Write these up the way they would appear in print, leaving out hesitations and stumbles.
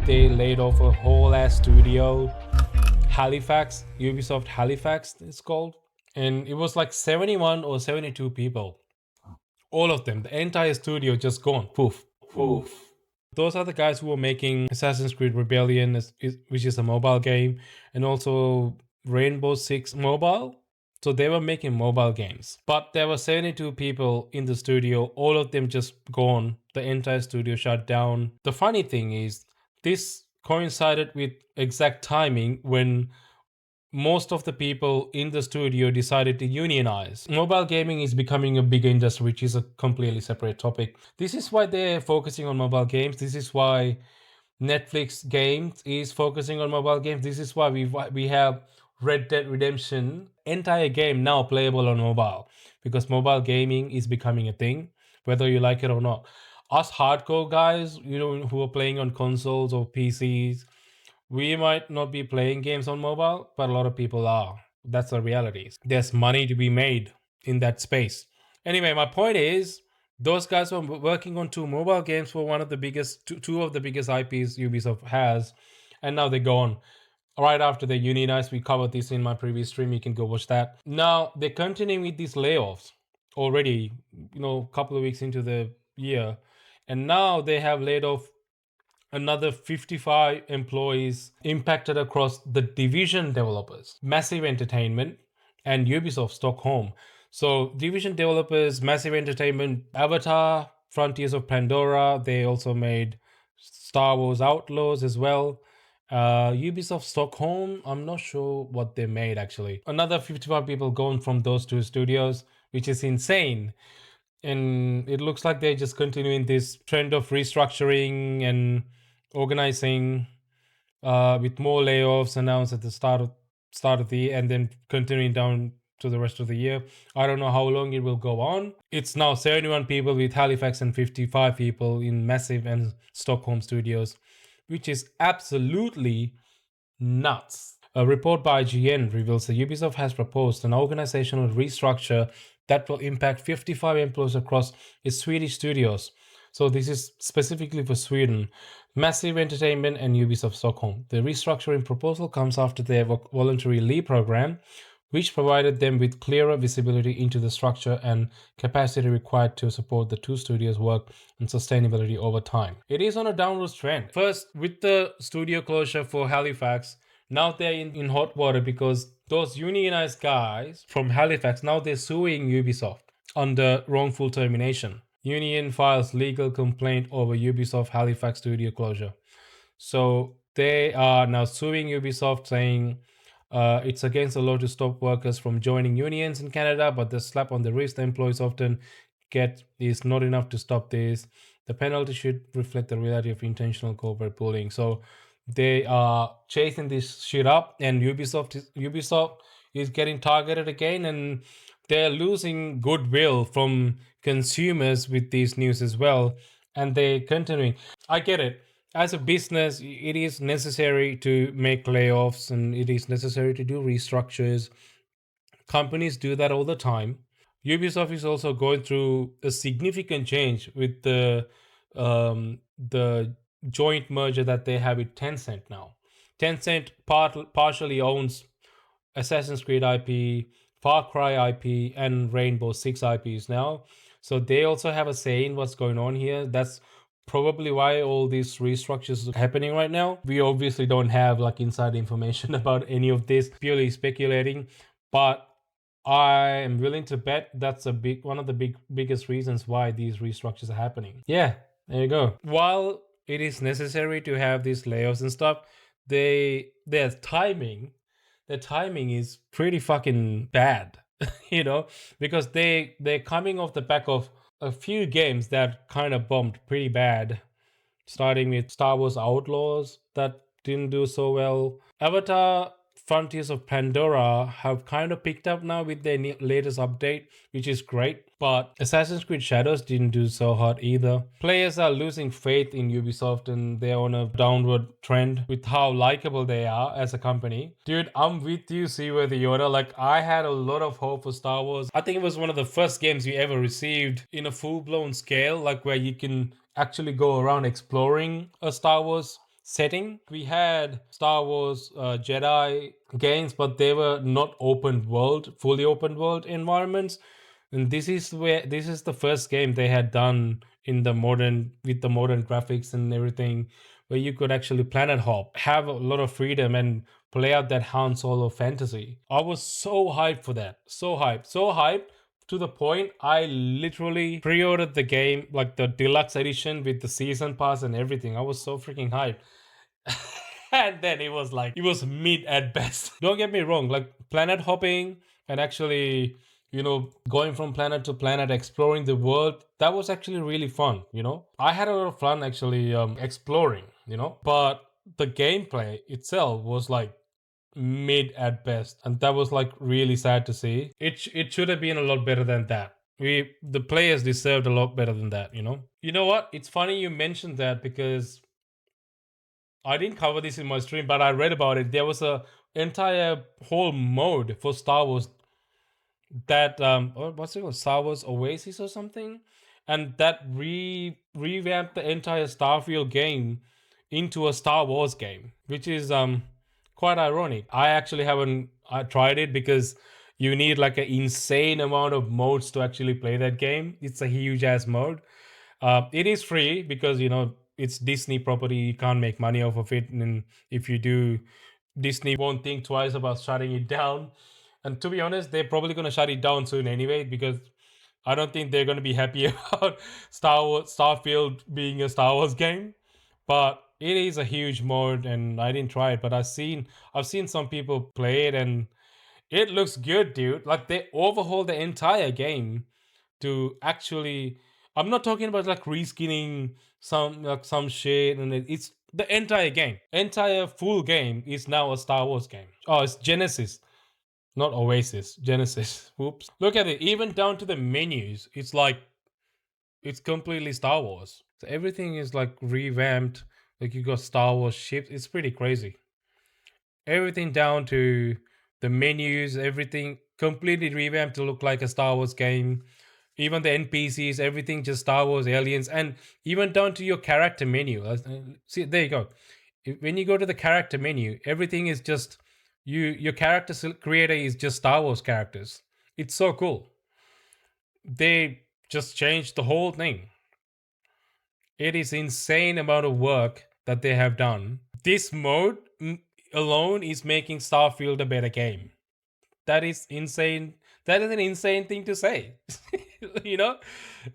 they laid off a whole ass studio. Halifax, Ubisoft Halifax, it's called. And it was like 71 or 72 people. All of them, the entire studio just gone. Poof, poof. Those are the guys who were making Assassin's Creed Rebellion, which is a mobile game, and also Rainbow Six Mobile. So they were making mobile games. But there were 72 people in the studio, all of them just gone. The entire studio shut down. The funny thing is, this coincided with exact timing when most of the people in the studio decided to unionize. Mobile gaming is becoming a bigger industry, which is a completely separate topic. This is why they're focusing on mobile games. This is why Netflix Games is focusing on mobile games. This is why we have Red Dead Redemption entire game now playable on mobile, because mobile gaming is becoming a thing, whether you like it or not. Us hardcore guys, who are playing on consoles or PCs, we might not be playing games on mobile, but a lot of people are. That's the reality. There's money to be made in that space. Anyway, my point is, those guys were working on two mobile games for one of the biggest, two of the biggest IPs Ubisoft has, and now they're gone. Right after they unionized, we covered this in my previous stream. You can go watch that. Now they're continuing with these layoffs already. A couple of weeks into the year, and now they have laid off another 55 employees impacted across the Division developers, Massive Entertainment, and Ubisoft Stockholm. So Division developers, Massive Entertainment, Avatar, Frontiers of Pandora. They also made Star Wars Outlaws as well. Ubisoft Stockholm, I'm not sure what they made actually. Another 55 people gone from those two studios, which is insane. And it looks like they're just continuing this trend of restructuring and organizing, with more layoffs announced at the start of the year and then continuing down to the rest of the year. I don't know how long it will go on. It's now 71 people with Halifax and 55 people in Massive and Stockholm studios, which is absolutely nuts. A report by IGN reveals that Ubisoft has proposed an organizational restructure that will impact 55 employees across its Swedish studios. So this is specifically for Sweden, Massive Entertainment and Ubisoft Stockholm. The restructuring proposal comes after their voluntary leave program, which provided them with clearer visibility into the structure and capacity required to support the two studios' work and sustainability over time. It is on a downward trend. First, with the studio closure for Halifax, now they're in hot water because those unionized guys from Halifax, now they're suing Ubisoft under wrongful termination. Union files legal complaint over Ubisoft Halifax studio closure. So they are now suing Ubisoft, saying it's against the law to stop workers from joining unions in Canada, but the slap on the wrist the employees often get is not enough to stop this. The penalty should reflect the reality of intentional corporate bullying. So they are chasing this shit up, and Ubisoft is getting targeted again, and they're losing goodwill from consumers with these news as well, and they're continuing. I get it. As a business, it is necessary to make layoffs and it is necessary to do restructures. Companies do that all the time. Ubisoft is also going through a significant change with the joint merger that they have with Tencent now. Tencent partially owns Assassin's Creed IP, Far Cry IP, and Rainbow Six IPs now. So they also have a say in what's going on here. That's probably why all these restructures are happening right now. We obviously don't have like inside information about any of this, purely speculating, but I am willing to bet that's one of the biggest reasons why these restructures are happening. Yeah, there you go. While it is necessary to have these layoffs and stuff, their timing is pretty fucking bad, because they're coming off the back of a few games that kind of bombed pretty bad, starting with Star Wars Outlaws that didn't do so well. Avatar Frontiers of Pandora have kind of picked up now with their latest update, which is great. But Assassin's Creed Shadows didn't do so hot either. Players are losing faith in Ubisoft and they're on a downward trend with how likable they are as a company. Dude, I'm with you, Seaworthy Yoda. Like, I had a lot of hope for Star Wars. I think it was one of the first games you ever received in a full-blown scale, like where you can actually go around exploring a Star Wars setting. We had Star Wars Jedi games, but they were not open world, fully open world environments. And this is the first game they had done in the modern with the modern graphics and everything, where you could actually planet hop, have a lot of freedom, and play out that Han Solo fantasy. I was so hyped for that, so hyped to the point I literally pre-ordered the game, like the deluxe edition with the season pass and everything. I was so freaking hyped. And then it was mid at best. Don't get me wrong, like planet hopping and actually, going from planet to planet, exploring the world, that was actually really fun. I had a lot of fun actually exploring, but the gameplay itself was like mid at best, and that was like really sad to see. It should have been a lot better than that. The players deserved a lot better than that. You know what, it's funny you mentioned that, because I didn't cover this in my stream, but I read about it. There was a entire whole mode for Star Wars that what's it called, Star Wars Oasis or something, and that revamped the entire Starfield game into a Star Wars game, which is quite ironic. I actually haven't tried it, because you need like an insane amount of modes to actually play that game. It's a huge ass mode. It is free because it's Disney property. You can't make money off of it, and if you do, Disney won't think twice about shutting it down. And to be honest, they're probably going to shut it down soon anyway, because I don't think they're going to be happy about Starfield being a Star Wars game. But it is a huge mode, and I didn't try it, but I've seen some people play it, and it looks good, dude. Like they overhauled the entire game to actually. I'm not talking about like reskinning some shit, and it's the entire game. Entire full game is now a Star Wars game. Oh, it's Genesis, not Oasis. Genesis. Whoops. Look at it. Even down to the menus, it's like it's completely Star Wars. So everything is like revamped. Like you got Star Wars ships. It's pretty crazy. Everything down to the menus, everything completely revamped to look like a Star Wars game. Even the NPCs, everything just Star Wars aliens, and even down to your character menu. See, there you go. When you go to the character menu, everything is just your character creator is just Star Wars characters. It's so cool. They just changed the whole thing. It is insane amount of work that they have done. This mode alone is making Starfield a better game. That is insane. That is an insane thing to say. you know,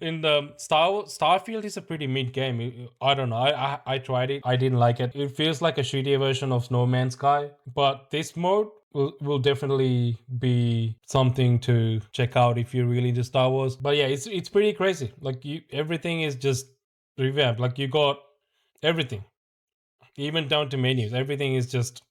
in the Starfield is a pretty mid game. I don't know. I tried it. I didn't like it. It feels like a shittier version of No Man's Sky. But this mode will definitely be something to check out if you're really into Star Wars. But yeah, it's pretty crazy. Like everything is just revamped. Like you got everything, even down to menus. Everything is just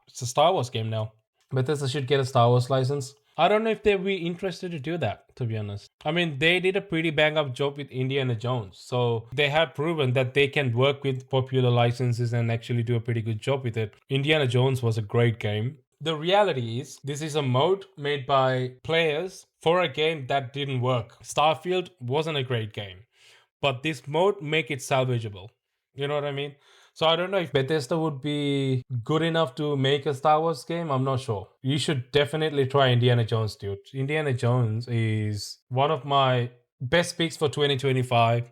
it's a Star Wars game now. Bethesda should get a Star Wars license. I don't know if they'd be interested to do that, to be honest. I mean, they did a pretty bang up job with Indiana Jones. So they have proven that they can work with popular licenses and actually do a pretty good job with it. Indiana Jones was a great game. The reality is, this is a mode made by players for a game that didn't work. Starfield wasn't a great game, but this mode make it salvageable. You know what I mean? So I don't know if Bethesda would be good enough to make a Star Wars game. I'm not sure. You should definitely try Indiana Jones, dude. Indiana Jones is one of my best picks for 2025.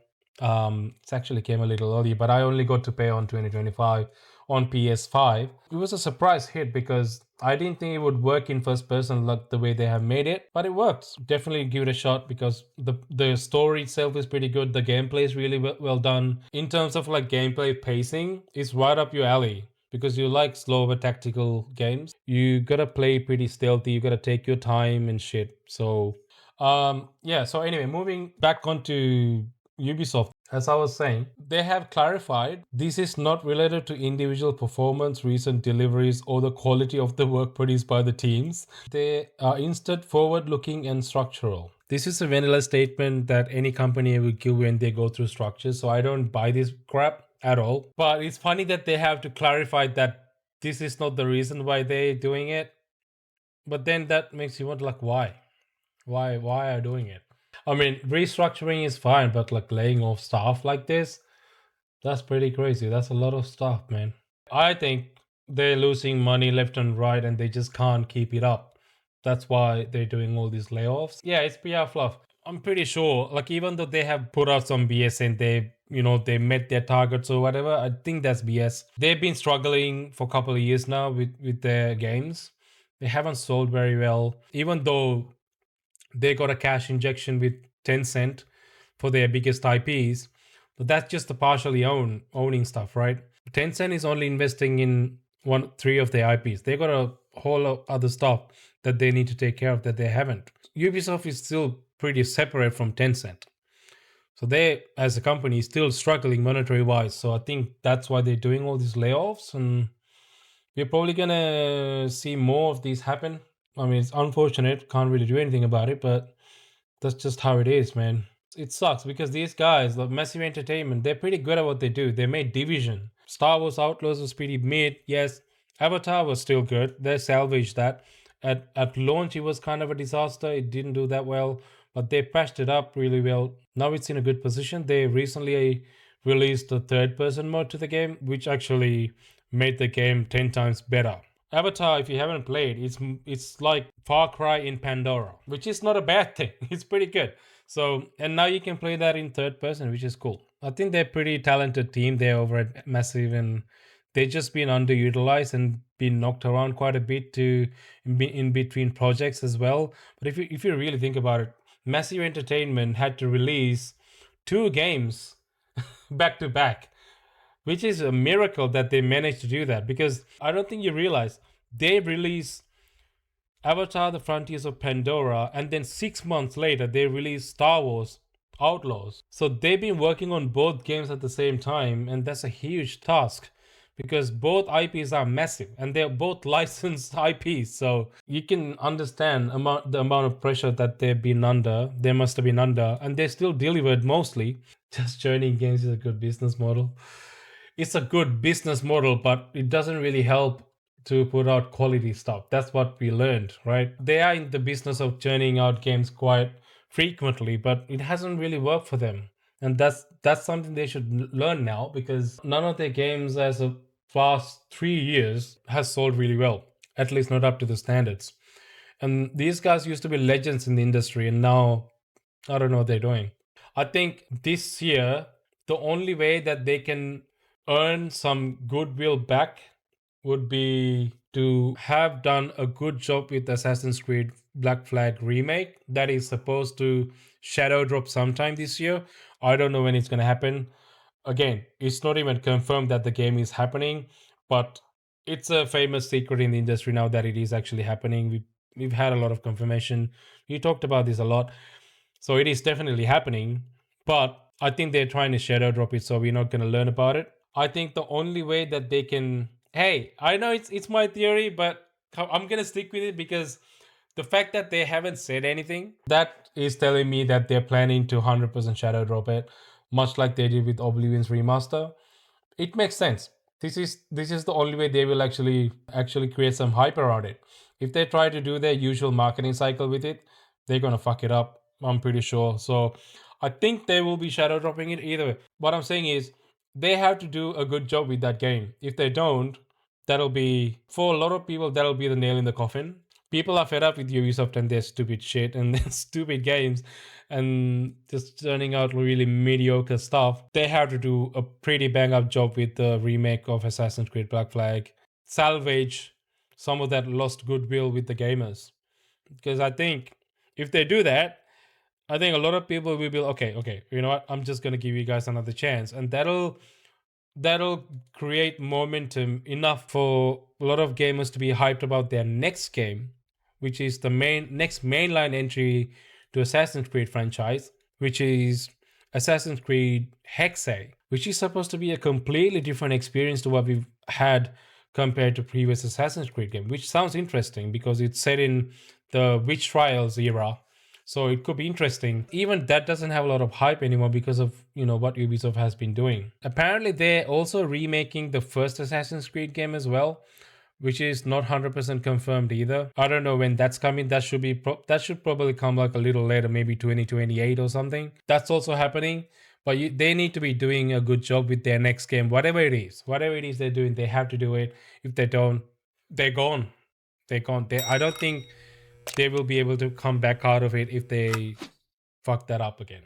It actually came a little early, but I only got to pay on 2025 on PS5. It was a surprise hit because I didn't think it would work in first person like the way they have made it, but it works. Definitely give it a shot because the story itself is pretty good. The gameplay is really well done. In terms of like gameplay pacing, it's right up your alley because you like slower tactical games. You gotta play pretty stealthy. You gotta take your time and shit. So, yeah. So anyway, moving back onto Ubisoft, as I was saying, they have clarified this is not related to individual performance, recent deliveries, or the quality of the work produced by the teams. They are instead forward looking and structural. This is a vanilla statement that any company will give when they go through structures, so I don't buy this crap at all. But it's funny that they have to clarify that this is not the reason why they're doing it. But then that makes you wonder, like, why? Why are doing it? I mean, restructuring is fine, but like laying off staff like this, That's pretty crazy. That's a lot of stuff, man. I think they're losing money left and right and they just can't keep it up. That's why they're doing all these layoffs. Yeah, it's PR fluff. I'm pretty sure, like, even though they have put out some BS and they met their targets or whatever, I think that's BS. They've been struggling for a couple of years now with their games. They haven't sold very well, even though they got a cash injection with Tencent for their biggest IPs. But that's just the partially owning stuff, right? Tencent is only investing in three of their IPs. They got a whole lot other stuff that they need to take care of that they haven't. Ubisoft is still pretty separate from Tencent. So they, as a company, is still struggling monetary wise. So I think that's why they're doing all these layoffs, and we're probably gonna see more of these happen. I mean, it's unfortunate, can't really do anything about it, but that's just how it is, man. It sucks because these guys, the Massive Entertainment, they're pretty good at what they do. They made Division. Star Wars Outlaws was pretty mid, yes. Avatar was still good. They salvaged that. At launch, it was kind of a disaster. It didn't do that well, but they patched it up really well. Now it's in a good position. They recently released a third person mode to the game, which actually made the game 10 times better. Avatar, if you haven't played, it's like Far Cry in Pandora, which is not a bad thing. It's pretty good. So, and now you can play that in third person, which is cool. I think they're pretty talented team there over at Massive, and they've just been underutilized and been knocked around quite a bit to in between projects as well. But if you really think about it, Massive Entertainment had to release two games back to back, which is a miracle that they managed to do that, because I don't think you realize they released Avatar The Frontiers of Pandora and then 6 months later they released Star Wars Outlaws. So they've been working on both games at the same time, and that's a huge task because both IPs are massive and they're both licensed IPs. So you can understand the amount of pressure that they must have been under, and they still delivered mostly. Just churning games is a good business model. It's a good business model, but it doesn't really help to put out quality stuff. That's what we learned, right? They are in the business of churning out games quite frequently, but it hasn't really worked for them. And that's something they should learn now, because none of their games as a past 3 years has sold really well, at least not up to the standards. And these guys used to be legends in the industry, and now I don't know what they're doing. I think this year, the only way that they can earn some goodwill back would be to have done a good job with Assassin's Creed Black Flag Remake that is supposed to shadow drop sometime this year. I don't know when it's going to happen. Again, it's not even confirmed that the game is happening, but it's a famous secret in the industry now that it is actually happening. We've had a lot of confirmation. We talked about this a lot. So it is definitely happening, but I think they're trying to shadow drop it, so we're not going to learn about it. I think the only way that they can, hey, I know it's my theory, but I'm going to stick with it because the fact that they haven't said anything, that is telling me that they're planning to 100% shadow drop it, much like they did with Oblivion's remaster. It makes sense. This is the only way they will actually create some hype around it. If they try to do their usual marketing cycle with it, they're gonna fuck it up. I'm pretty sure. So I think they will be shadow dropping it either way. What I'm saying is they have to do a good job with that game. If they don't, that'll be, for a lot of people, that'll be the nail in the coffin. People are fed up with Ubisoft and their stupid shit and their stupid games and just turning out really mediocre stuff. They have to do a pretty bang up job with the remake of Assassin's Creed Black Flag, salvage some of that lost goodwill with the gamers. Because I think if they do that, I think a lot of people will be okay, you know what? I'm just gonna give you guys another chance, and that'll create momentum enough for a lot of gamers to be hyped about their next game, which is the next mainline entry to Assassin's Creed franchise, which is Assassin's Creed Hexe, which is supposed to be a completely different experience to what we've had compared to previous Assassin's Creed game, which sounds interesting because it's set in the Witch Trials era. So it could be interesting. Even that doesn't have a lot of hype anymore because of, what Ubisoft has been doing. Apparently, they're also remaking the first Assassin's Creed game as well, which is not 100% confirmed either. I don't know when that's coming. That should probably come like a little later, maybe 2028 or something. That's also happening. But they need to be doing a good job with their next game, whatever it is. Whatever it is they're doing, they have to do it. If they don't, they're gone. They're gone. I don't think they will be able to come back out of it if they fuck that up again.